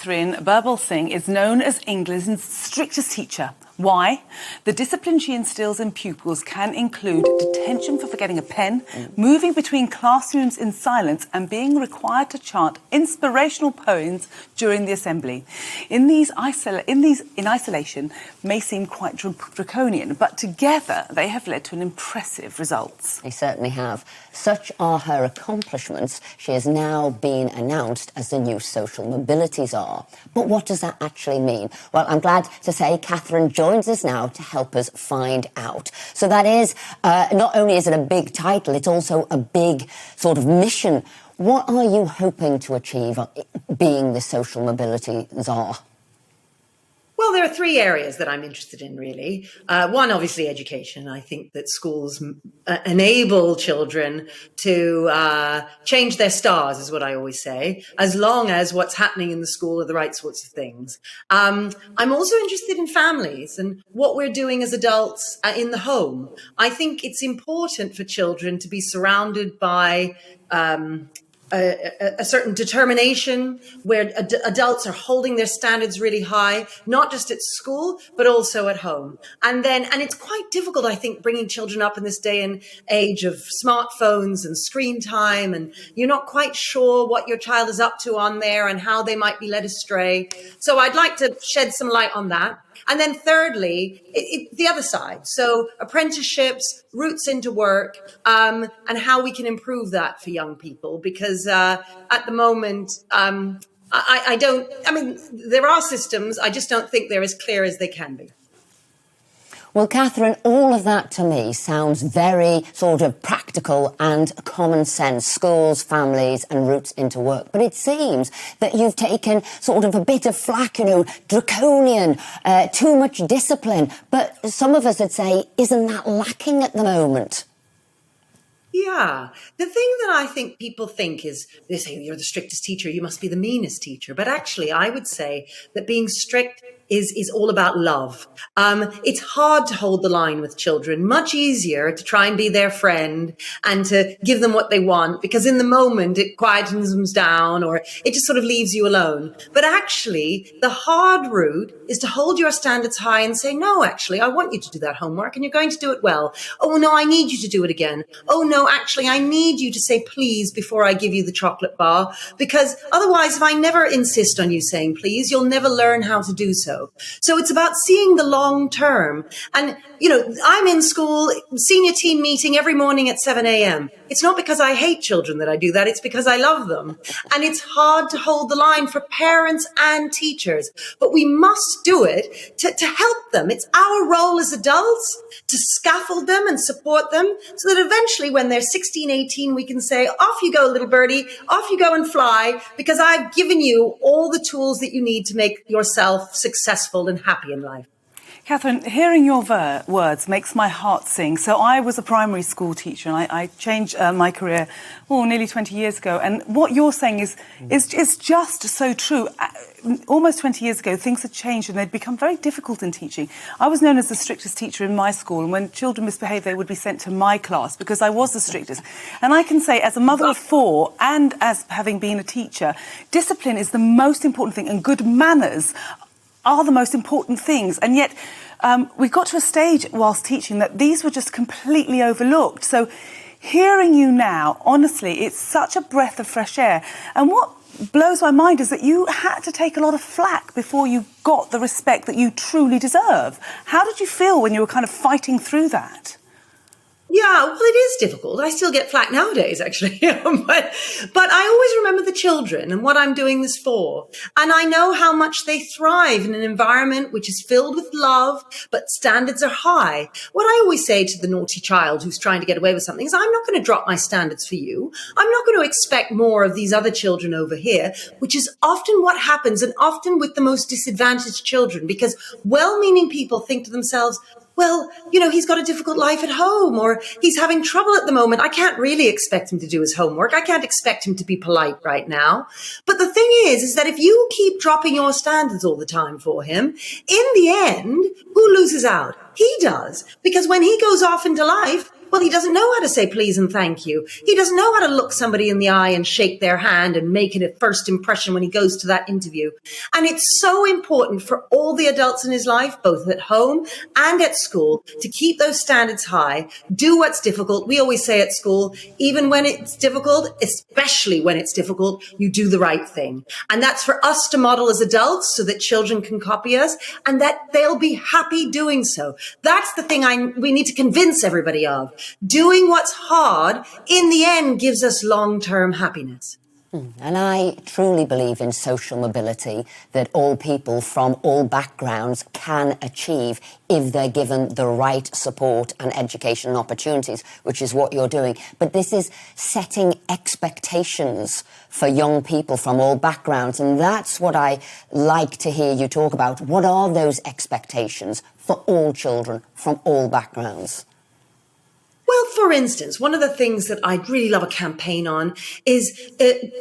Katharine Birbalsingh is known as England's strictest teacher. Why? The discipline she instills in pupils can include detention for forgetting a pen, moving between classrooms in silence, and being required to chant inspirational poems during the assembly. In isolation may seem quite draconian, but together they have led to an impressive results. They certainly have. Such are her accomplishments. She has now been announced as the new social mobility czar. But what does that actually mean? Well, I'm glad to say Katharine joins us now to help us find out. So that is, not only is it a big title, it's also a big sort of mission. What are you hoping to achieve being the social mobility czar? Well, there are three areas that I'm interested in, really. One, obviously, education. I think that schools enable children to change their stars, is what I always say, as long as what's happening in the school are the right sorts of things. I'm also interested in families and what we're doing as adults in the home. I think it's important for children to be surrounded by a certain determination where adults are holding their standards really high, not just at school, but also at home. And it's quite difficult, I think, bringing children up in this day and age of smartphones and screen time. And you're not quite sure what your child is up to on there and how they might be led astray. So I'd like to shed some light on that. And then thirdly, the other side. So apprenticeships, routes into work, and how we can improve that for young people. Because at the moment, there are systems. I just don't think they're as clear as they can be. Well, Katharine, all of that to me sounds very sort of practical and common sense, schools, families and routes into work. But it seems that you've taken sort of a bit of flack, draconian, too much discipline. But some of us would say, isn't that lacking at the moment? Yeah. The thing that I think people think is, they say, you're the strictest teacher, you must be the meanest teacher. But actually, I would say that being strict is all about love. It's hard to hold the line with children, much easier to try and be their friend and to give them what they want, because in the moment it quietens them down or it just sort of leaves you alone. But actually, the hard route is to hold your standards high and say, no, actually, I want you to do that homework and you're going to do it well. Oh, no, I need you to do it again. Oh, no, actually, I need you to say please before I give you the chocolate bar, because otherwise, if I never insist on you saying please, you'll never learn how to do so. So it's about seeing the long term. And, I'm in school, senior team meeting every morning at 7 a.m. It's not because I hate children that I do that. It's because I love them. And it's hard to hold the line for parents and teachers. But we must do it to help them. It's our role as adults to scaffold them and support them so that eventually when they're 16, 18, we can say, off you go, little birdie, off you go and fly, because I've given you all the tools that you need to make yourself successful and happy in life. Katharine, hearing your words makes my heart sing. So I was a primary school teacher and I changed my career nearly 20 years ago. And what you're saying is just so true. Almost 20 years ago, things had changed and they'd become very difficult in teaching. I was known as the strictest teacher in my school, and when children misbehaved, they would be sent to my class because I was the strictest. And I can say, as a mother of four and as having been a teacher, discipline is the most important thing, and good manners are the most important things. And yet we got to a stage whilst teaching that these were just completely overlooked. So hearing you now, honestly, it's such a breath of fresh air. And what blows my mind is that you had to take a lot of flack before you got the respect that you truly deserve. How did you feel when you were kind of fighting through that? Yeah, well, it is difficult. I still get flack nowadays, actually. but I always remember the children and what I'm doing this for. And I know how much they thrive in an environment which is filled with love, but standards are high. What I always say to the naughty child who's trying to get away with something is, I'm not going to drop my standards for you. I'm not going to expect more of these other children over here, which is often what happens, and often with the most disadvantaged children, because well-meaning people think to themselves, well, he's got a difficult life at home, or he's having trouble at the moment. I can't really expect him to do his homework. I can't expect him to be polite right now. But the thing is that if you keep dropping your standards all the time for him, in the end, who loses out? He does. Because when he goes off into life, Well, he doesn't know how to say please and thank you. He doesn't know how to look somebody in the eye and shake their hand and make it a first impression when he goes to that interview. And it's so important for all the adults in his life, both at home and at school, to keep those standards high, do what's difficult. We always say at school, even when it's difficult, especially when it's difficult, you do the right thing. And that's for us to model as adults so that children can copy us and that they'll be happy doing so. That's the thing we need to convince everybody of. Doing what's hard in the end gives us long-term happiness. And I truly believe in social mobility, that all people from all backgrounds can achieve if they're given the right support and education and opportunities, which is what you're doing. But this is setting expectations for young people from all backgrounds, and that's what I like to hear you talk about. What are those expectations for all children from all backgrounds? Well, for instance, one of the things that I'd really love a campaign on is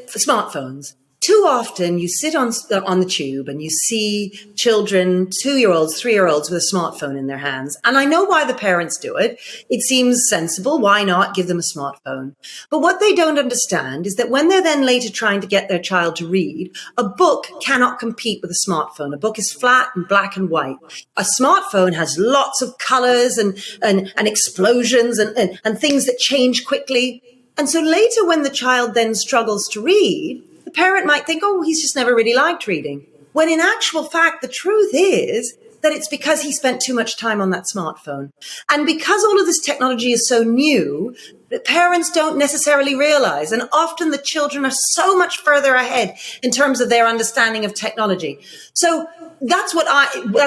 smartphones. Too often you sit on the tube and you see children, 2-year-olds, 3-year-olds with a smartphone in their hands. And I know why the parents do it. It seems sensible. Why not give them a smartphone? But what they don't understand is that when they're then later trying to get their child to read, a book cannot compete with a smartphone. A book is flat and black and white. A smartphone has lots of colors and explosions and things that change quickly. And so later when the child then struggles to read, the parent might think, oh, he's just never really liked reading. When in actual fact, the truth is that it's because he spent too much time on that smartphone. And because all of this technology is so new, the parents don't necessarily realize. And often the children are so much further ahead in terms of their understanding of technology. So that's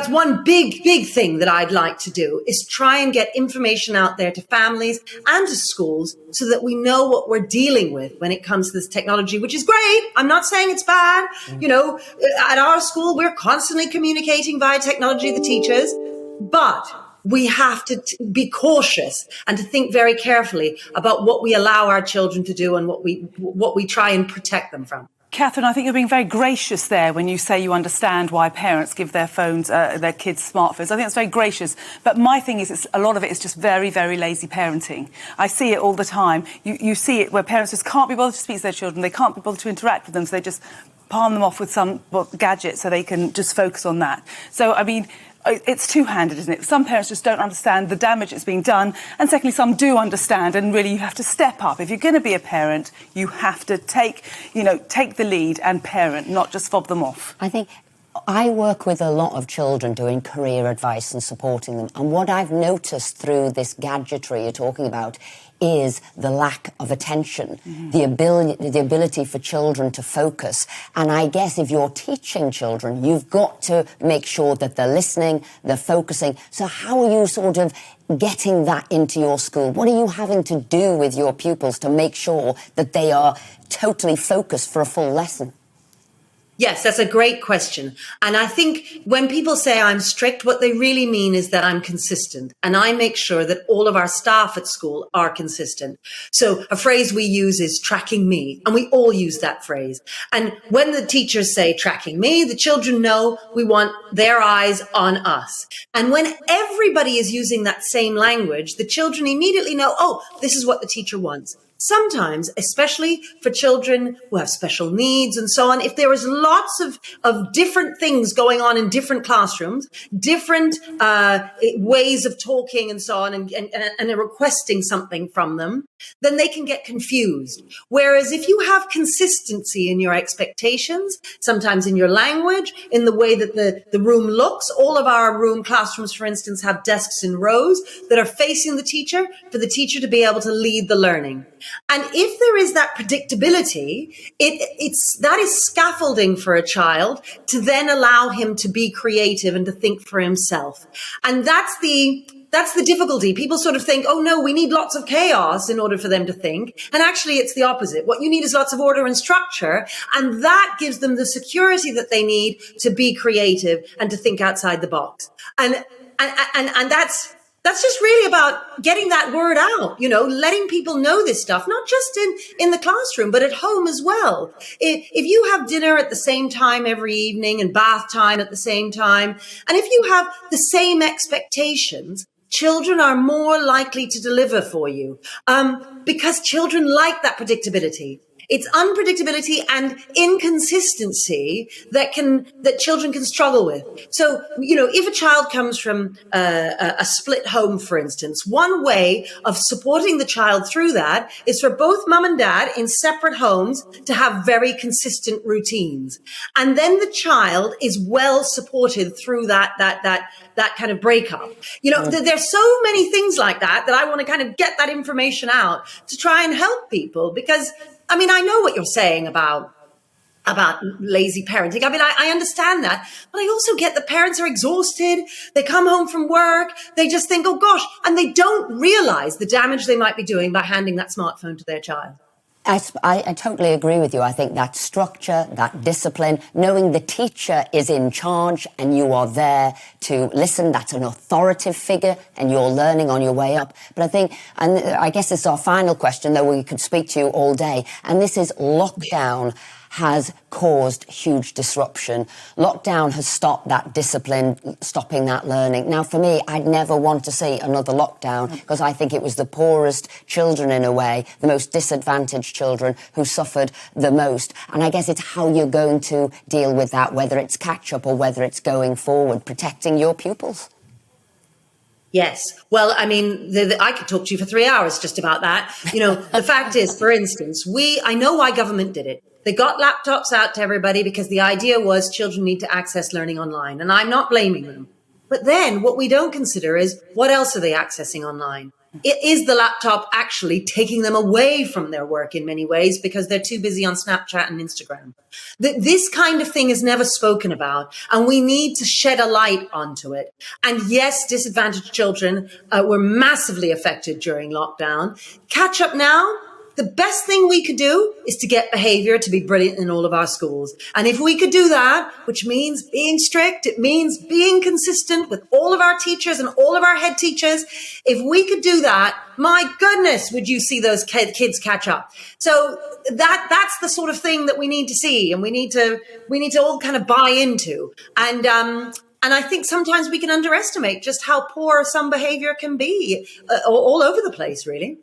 one big thing that I'd like to do, is try and get information out there to families and to schools so that we know what we're dealing with when it comes to this technology, which is great. I'm not saying it's bad. You know, at our school, we're constantly communicating via technology, the teachers, but we have to be cautious and to think very carefully about what we allow our children to do and what we try and protect them from. Katharine, I think you're being very gracious there when you say you understand why parents give their phones, their kids smartphones. I think that's very gracious. But my thing is, a lot of it is just very, very lazy parenting. I see it all the time. You see it where parents just can't be bothered to speak to their children. They can't be bothered to interact with them, so they just palm them off with some gadget so they can just focus on that. So, I mean, it's two-handed, isn't it? Some parents just don't understand the damage that's being done, and secondly, some do understand, and really you have to step up. If you're going to be a parent, you have to take the lead and parent, not just fob them off. I think I work with a lot of children doing career advice and supporting them, and what I've noticed through this gadgetry you're talking about is the lack of attention, the ability for children to focus. And I guess if you're teaching children, you've got to make sure that they're listening, they're focusing. So how are you sort of getting that into your school? What are you having to do with your pupils to make sure that they are totally focused for a full lesson? Yes, that's a great question. And I think when people say I'm strict, what they really mean is that I'm consistent. And I make sure that all of our staff at school are consistent. So a phrase we use is tracking me. And we all use that phrase. And when the teachers say tracking me, the children know we want their eyes on us. And when everybody is using that same language, the children immediately know, oh, this is what the teacher wants. Sometimes, especially for children who have special needs and so on, if there is lots of different things going on in different classrooms, different ways of talking and so on, and requesting something from them, then they can get confused. Whereas if you have consistency in your expectations, sometimes in your language, in the way that the room looks, all of our classrooms, for instance, have desks in rows that are facing the teacher for the teacher to be able to lead the learning. And if there is that predictability, that is scaffolding for a child to then allow him to be creative and to think for himself. And that's the difficulty. People sort of think, oh no, we need lots of chaos in order for them to think. And actually it's the opposite. What you need is lots of order and structure. And that gives them the security that they need to be creative and to think outside the box. And that's just really about getting that word out, letting people know this stuff, not just in the classroom, but at home as well. If you have dinner at the same time every evening and bath time at the same time, and if you have the same expectations, children are more likely to deliver for you, because children like that predictability. It's unpredictability and inconsistency that children can struggle with. So, if a child comes from a split home, for instance, one way of supporting the child through that is for both mum and dad in separate homes to have very consistent routines. And then the child is well supported through that kind of breakup. There's so many things like that I want to kind of get that information out to try and help people, because I know what you're saying about lazy parenting. I understand that, but I also get that parents are exhausted. They come home from work. They just think, oh gosh, and they don't realize the damage they might be doing by handing that smartphone to their child. I totally agree with you. I think that structure, that discipline, knowing the teacher is in charge and you are there to listen, that's an authoritative figure and you're learning on your way up. But I think, and I guess this is our final question, though we could speak to you all day, and this is lockdown has caused huge disruption. Lockdown has stopped that discipline, stopping that learning. Now, for me, I'd never want to see another lockdown because I think it was the poorest children, in a way, the most disadvantaged children who suffered the most. And I guess it's how you're going to deal with that, whether it's catch-up or whether it's going forward, protecting your pupils. Yes. Well, I could talk to you for 3 hours just about that. The fact is, for instance, I know why government did it. They got laptops out to everybody because the idea was children need to access learning online. And I'm not blaming them. But then what we don't consider is, what else are they accessing online? Is the laptop actually taking them away from their work in many ways because they're too busy on Snapchat and Instagram? This kind of thing is never spoken about, and we need to shed a light onto it. And yes, disadvantaged children were massively affected during lockdown. Catch up now. The best thing we could do is to get behavior to be brilliant in all of our schools. And if we could do that, which means being strict, it means being consistent with all of our teachers and all of our head teachers. If we could do that, my goodness, would you see those kids catch up? So that's the sort of thing that we need to see, and we need to all kind of buy into. And I think sometimes we can underestimate just how poor some behavior can be all over the place, really.